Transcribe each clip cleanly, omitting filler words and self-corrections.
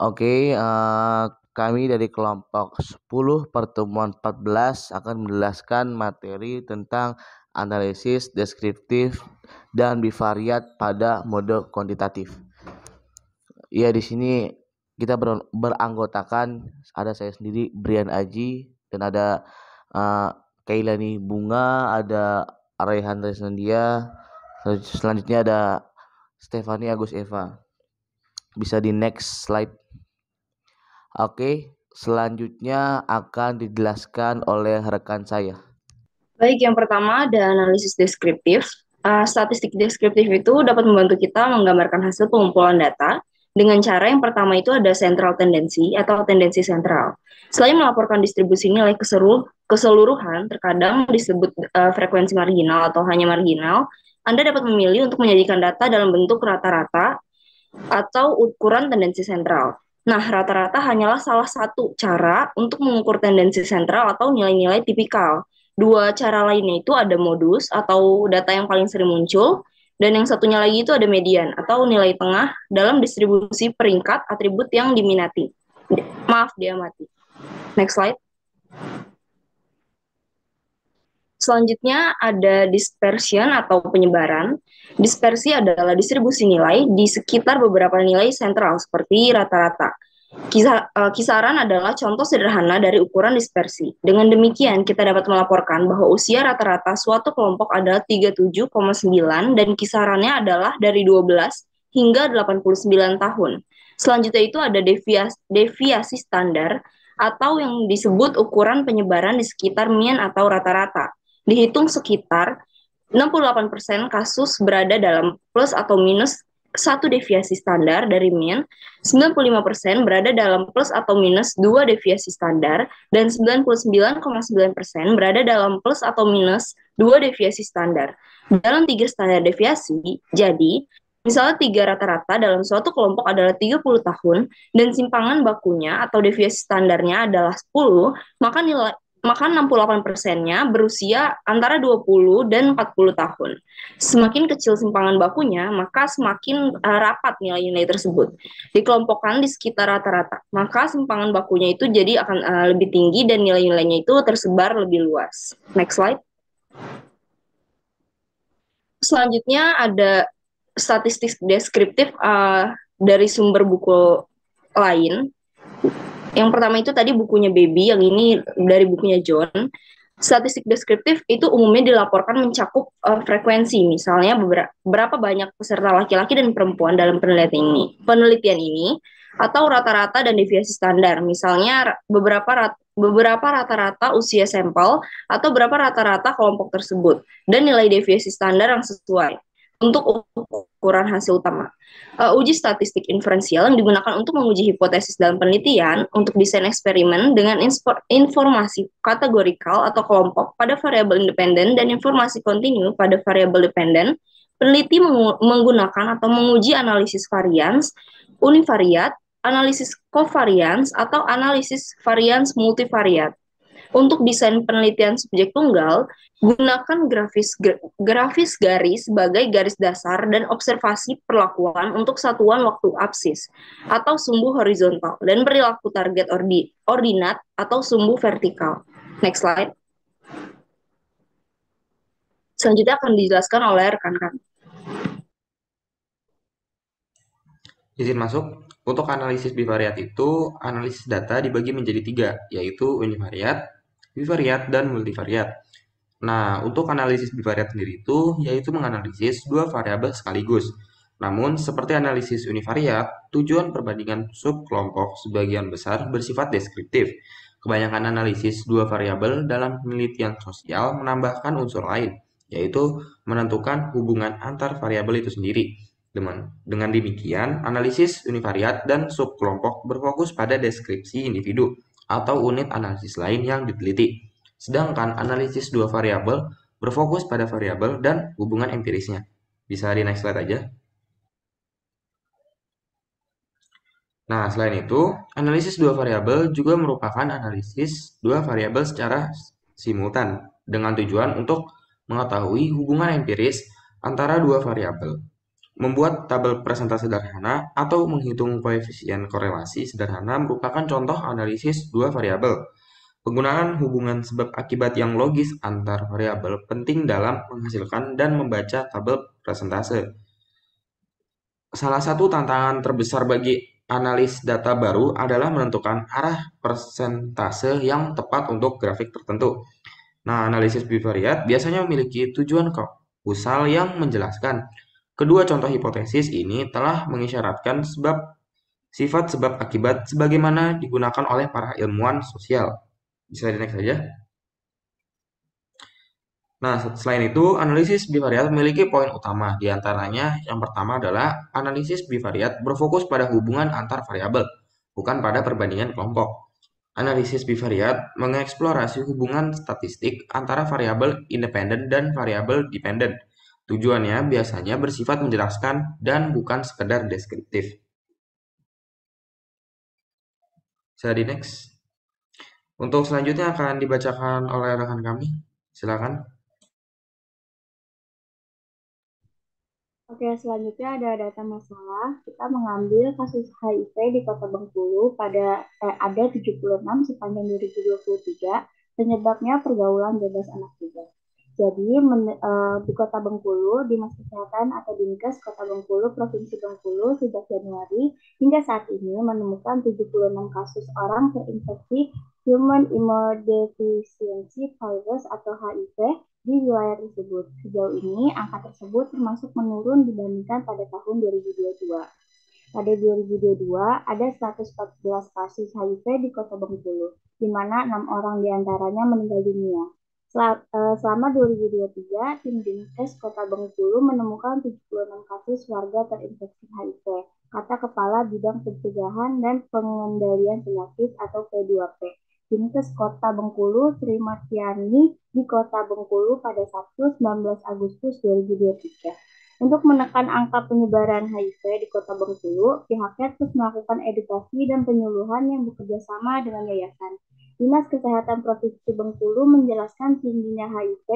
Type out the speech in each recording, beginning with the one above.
Oke, kami dari kelompok 10 pertemuan 14 akan menjelaskan materi tentang analisis deskriptif dan bivariat pada mode kuantitatif. Ya, di sini kita beranggotakan, ada saya sendiri Brian Aji, dan ada Kailani Bunga, ada Raihan Resnandia, selanjutnya ada Stefani Agus Eva. Bisa di next slide. Oke, selanjutnya akan dijelaskan oleh rekan saya. Baik, yang pertama ada analisis deskriptif. Statistik deskriptif itu dapat membantu kita menggambarkan hasil pengumpulan data dengan cara yang pertama itu ada central tendency atau tendensi sentral. Selain melaporkan distribusi nilai keseluruhan, terkadang disebut frekuensi marginal atau hanya marginal, Anda dapat memilih untuk menyajikan data dalam bentuk rata-rata atau ukuran tendensi sentral. Nah, rata-rata hanyalah salah satu cara untuk mengukur tendensi sentral atau nilai-nilai tipikal. Dua cara lainnya itu ada modus atau data yang paling sering muncul, dan yang satunya lagi itu ada median atau nilai tengah dalam distribusi peringkat atribut yang diminati. Maaf, diamati. Next slide. Selanjutnya ada dispersion atau penyebaran. Dispersi adalah distribusi nilai di sekitar beberapa nilai sentral seperti rata-rata. Kisaran adalah contoh sederhana dari ukuran dispersi. Dengan demikian, kita dapat melaporkan bahwa usia rata-rata suatu kelompok adalah 37,9 dan kisarannya adalah dari 12 hingga 89 tahun. Selanjutnya itu ada deviasi standar atau yang disebut ukuran penyebaran di sekitar mean atau rata-rata. Dihitung sekitar 68% kasus berada dalam plus atau minus satu deviasi standar dari mean, 95% berada dalam plus atau minus dua deviasi standar, dan 99,9% berada dalam plus atau minus dua deviasi standar. Dalam tiga standar deviasi, jadi misalnya tiga rata-rata dalam suatu kelompok adalah 30 tahun, dan simpangan bakunya atau deviasi standarnya adalah 10, maka 68%-nya berusia antara 20 dan 40 tahun. Semakin kecil simpangan bakunya, maka semakin rapat nilai-nilai tersebut. Dikelompokkan di sekitar rata-rata, maka simpangan bakunya itu jadi akan lebih tinggi dan nilai-nilainya itu tersebar lebih luas. Next slide. Selanjutnya ada statistik deskriptif dari sumber buku lain. Yang pertama itu tadi bukunya Baby, yang ini dari bukunya John. Statistik deskriptif itu umumnya dilaporkan mencakup frekuensi, misalnya berapa banyak peserta laki-laki dan perempuan dalam penelitian ini, atau rata-rata dan deviasi standar, misalnya beberapa rata-rata usia sampel atau berapa rata-rata kelompok tersebut, dan nilai deviasi standar yang sesuai untuk ukuran hasil utama. Uji statistik inferensial yang digunakan untuk menguji hipotesis dalam penelitian untuk desain eksperimen dengan informasi kategorikal atau kelompok pada variabel independen dan informasi kontinu pada variabel dependen. Peneliti menggunakan atau menguji analisis varians, univariat, analisis covariance, atau analisis varians multivariat. Untuk desain penelitian subjek tunggal, gunakan grafis garis sebagai garis dasar dan observasi perlakuan untuk satuan waktu absis atau sumbu horizontal dan perilaku target ordinat atau sumbu vertikal. Next slide. Selanjutnya akan dijelaskan oleh rekan-rekan. Izin masuk. Untuk analisis bivariat itu, analisis data dibagi menjadi tiga, yaitu univariat, bivariat, dan multivariat. Nah, untuk analisis bivariat sendiri itu, yaitu menganalisis dua variabel sekaligus. Namun, seperti analisis univariat, tujuan perbandingan subkelompok sebagian besar bersifat deskriptif. Kebanyakan analisis dua variabel dalam penelitian sosial menambahkan unsur lain, yaitu menentukan hubungan antar variabel itu sendiri. Dengan demikian, analisis univariat dan subkelompok berfokus pada deskripsi individu atau unit analisis lain yang diteliti. Sedangkan analisis dua variabel berfokus pada variabel dan hubungan empirisnya. Bisa di next slide aja. Nah, selain itu, analisis dua variabel juga merupakan analisis dua variabel secara simultan dengan tujuan untuk mengetahui hubungan empiris antara dua variabel. Membuat tabel presentasi sederhana atau menghitung koefisien korelasi sederhana merupakan contoh analisis dua variabel. Penggunaan hubungan sebab akibat yang logis antar variabel penting dalam menghasilkan dan membaca tabel presentase. Salah satu tantangan terbesar bagi analis data baru adalah menentukan arah persentase yang tepat untuk grafik tertentu. Nah, analisis bivariat biasanya memiliki tujuan kausal yang menjelaskan. Kedua contoh hipotesis ini telah mengisyaratkan sifat sebab akibat sebagaimana digunakan oleh para ilmuwan sosial. Bisa di next saja. Nah, selain itu, analisis bivariat memiliki poin utama. Di antaranya, yang pertama adalah analisis bivariat berfokus pada hubungan antar variabel, bukan pada perbandingan kelompok. Analisis bivariat mengeksplorasi hubungan statistik antara variabel independen dan variabel dependen. Tujuannya biasanya bersifat menjelaskan dan bukan sekedar deskriptif. Saya di next. Untuk selanjutnya akan dibacakan oleh rekan kami. Silakan. Oke, selanjutnya ada data masalah. Kita mengambil kasus HIV di Kota Bengkulu ada 76 sepanjang 2023. Penyebabnya pergaulan bebas anak muda. Jadi di Kota Bengkulu, Dinas Kesehatan atau Dinkes Kota Bengkulu, Provinsi Bengkulu sejak Januari hingga saat ini menemukan 76 kasus orang terinfeksi Human Immunodeficiency Virus atau HIV di wilayah tersebut. Sejauh ini, angka tersebut termasuk menurun dibandingkan pada tahun 2022. Pada 2022, ada 114 kasus HIV di Kota Bengkulu, di mana 6 orang diantaranya meninggal dunia. Selama 2023, tim Dinkes Kota Bengkulu menemukan 76 kasus warga terinfeksi HIV, kata Kepala Bidang Pencegahan dan Pengendalian Penyakit atau P2P. Dinkes Kota Bengkulu Sri Martiani di Kota Bengkulu pada Sabtu 19 Agustus 2023. Untuk menekan angka penyebaran HIV di Kota Bengkulu, pihaknya terus melakukan edukasi dan penyuluhan yang bekerja sama dengan yayasan. Dinas Kesehatan Provinsi Bengkulu menjelaskan tingginya HIV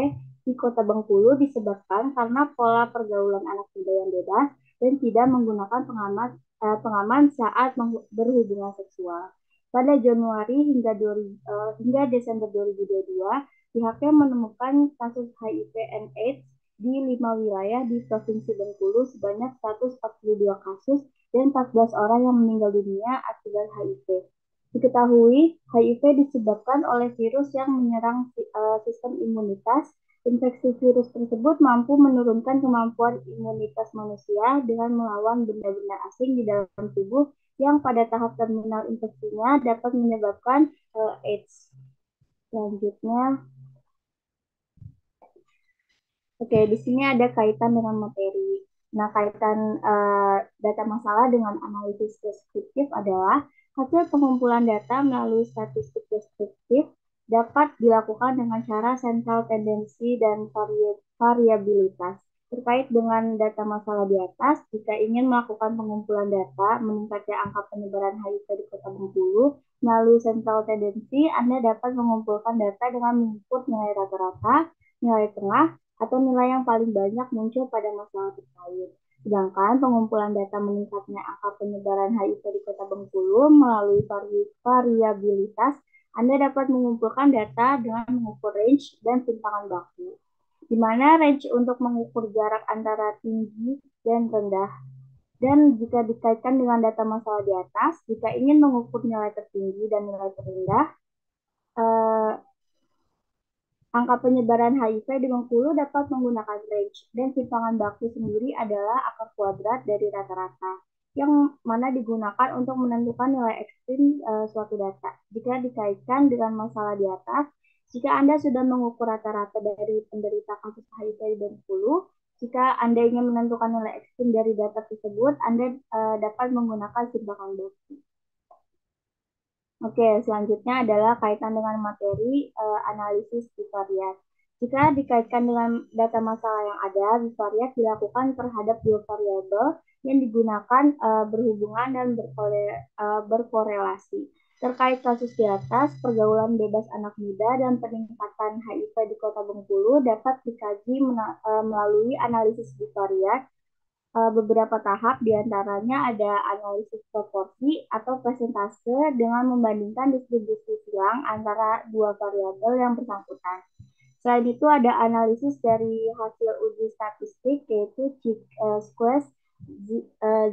di Kota Bengkulu disebabkan karena pola pergaulan anak muda yang bebas dan tidak menggunakan pengaman saat berhubungan seksual. Pada Januari hingga Desember 2022, pihaknya menemukan kasus HIV and AIDS di 5 wilayah di Provinsi Bengkulu sebanyak 142 kasus dan 14 orang yang meninggal dunia akibat HIV. Diketahui, HIV disebabkan oleh virus yang menyerang sistem imunitas. Infeksi virus tersebut mampu menurunkan kemampuan imunitas manusia dengan melawan benda-benda asing di dalam tubuh yang pada tahap terminal infeksinya dapat menyebabkan AIDS. Selanjutnya, oke, di sini ada kaitan dengan materi. Nah, kaitan data masalah dengan analisis deskriptif adalah hasil pengumpulan data melalui statistik deskriptif dapat dilakukan dengan cara sentral tendensi dan variabilitas. Terkait dengan data masalah di atas, jika ingin melakukan pengumpulan data meningkatnya angka penyebaran HIV di Kota Bengkulu melalui sentral tendensi, Anda dapat mengumpulkan data dengan menginput nilai rata-rata, nilai tengah, atau nilai yang paling banyak muncul pada masalah terkait. Sedangkan pengumpulan data meningkatnya angka penyebaran HIV di Kota Bengkulu melalui variabilitas, Anda dapat mengumpulkan data dengan mengukur range dan simpangan baku, di mana range untuk mengukur jarak antara tinggi dan rendah. Dan jika dikaitkan dengan data masalah di atas, jika ingin mengukur nilai tertinggi dan nilai terendah, angka penyebaran HIV di Bengkulu dapat menggunakan range, dan simpangan baku sendiri adalah akar kuadrat dari rata-rata, yang mana digunakan untuk menentukan nilai ekstrim suatu data. Jika dikaitkan dengan masalah di atas, jika Anda sudah mengukur rata-rata dari penderita kasus HIV di Bengkulu, jika Anda ingin menentukan nilai ekstrim dari data tersebut, Anda dapat menggunakan simpangan baku. Oke, selanjutnya adalah kaitan dengan materi analisis bivariat. Jika dikaitkan dengan data masalah yang ada, bivariat dilakukan terhadap dua variabel yang digunakan berhubungan dan berkorelasi. Terkait kasus di atas, pergaulan bebas anak muda dan peningkatan HIV di Kota Bengkulu dapat dikaji melalui analisis bivariat beberapa tahap, diantaranya ada analisis proporsi atau persentase dengan membandingkan distribusi silang antara dua variabel yang bersangkutan. Selain itu ada analisis dari hasil uji statistik yaitu squares,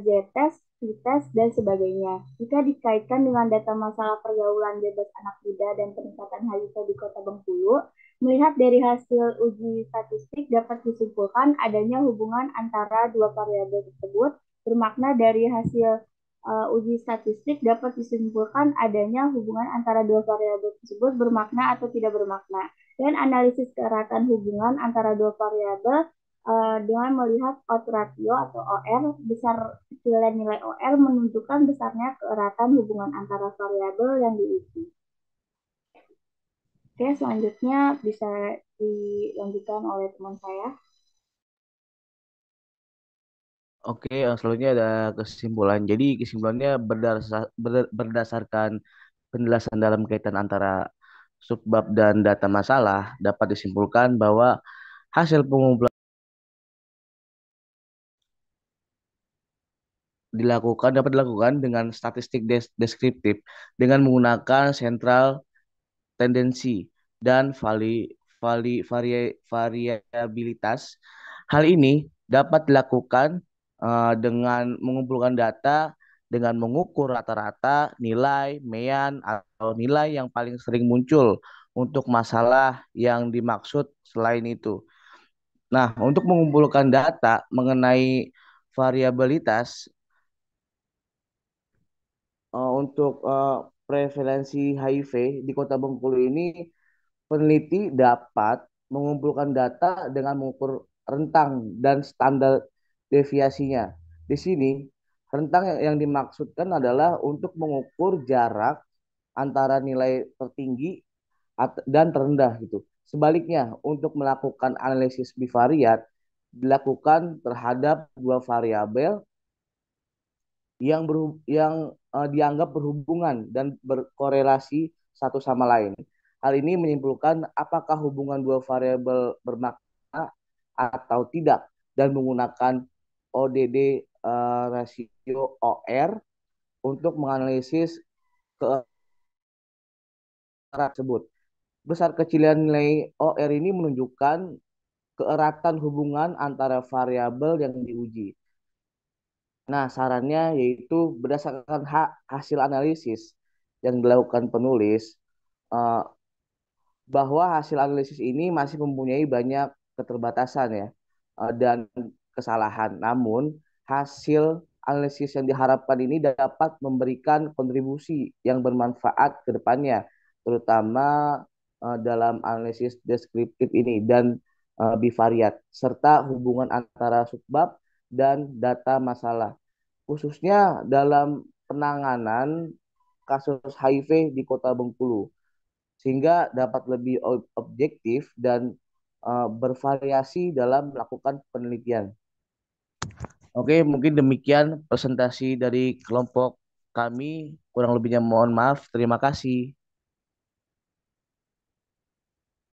z-test, t-test, dan sebagainya. Jika dikaitkan dengan data masalah pergaulan bebas anak muda dan peningkatan HIV di Kota Bengkulu, melihat dari hasil uji statistik dapat disimpulkan adanya hubungan antara dua variabel tersebut. Bermakna dari hasil uji statistik dapat disimpulkan adanya hubungan antara dua variabel tersebut bermakna atau tidak bermakna. Dan analisis keeratan hubungan antara dua variabel dengan melihat odds ratio atau OR, besar kecilnya nilai OR menunjukkan besarnya keeratan hubungan antara variabel yang diuji. Oke, selanjutnya bisa dilanjutkan oleh teman saya. Oke, selanjutnya ada kesimpulan. Jadi kesimpulannya berdasarkan penjelasan dalam kaitan antara subbab dan data masalah dapat disimpulkan bahwa hasil pengumpulan dapat dilakukan dengan statistik deskriptif dengan menggunakan sentral tendensi dan variabilitas. Hal ini dapat dilakukan dengan mengumpulkan data dengan mengukur rata-rata nilai mean atau nilai yang paling sering muncul untuk masalah yang dimaksud selain itu. Nah, untuk mengumpulkan data mengenai variabilitas untuk prevalensi HIV di Kota Bengkulu ini, peneliti dapat mengumpulkan data dengan mengukur rentang dan standar deviasinya. Di sini, rentang yang dimaksudkan adalah untuk mengukur jarak antara nilai tertinggi dan terendah gitu. Sebaliknya, untuk melakukan analisis bivariat dilakukan terhadap dua variabel yang dianggap berhubungan dan berkorelasi satu sama lain. Hal ini menyimpulkan apakah hubungan dua variabel bermakna atau tidak dan menggunakan ODD rasio OR untuk menganalisis keerat tersebut. Besar kecilnya nilai OR ini menunjukkan keeratan hubungan antara variabel yang diuji. Nah, sarannya yaitu berdasarkan hasil analisis yang dilakukan penulis, eh, bahwa hasil analisis ini masih mempunyai banyak keterbatasan ya, dan kesalahan. Namun, hasil analisis yang diharapkan ini dapat memberikan kontribusi yang bermanfaat ke depannya, terutama dalam analisis deskriptif ini dan bivariat, serta hubungan antara subbab dan data masalah, khususnya dalam penanganan kasus HIV di Kota Bengkulu, sehingga dapat lebih objektif dan bervariasi dalam melakukan penelitian. Oke, mungkin demikian presentasi dari kelompok kami. Kurang lebihnya mohon maaf. Terima kasih.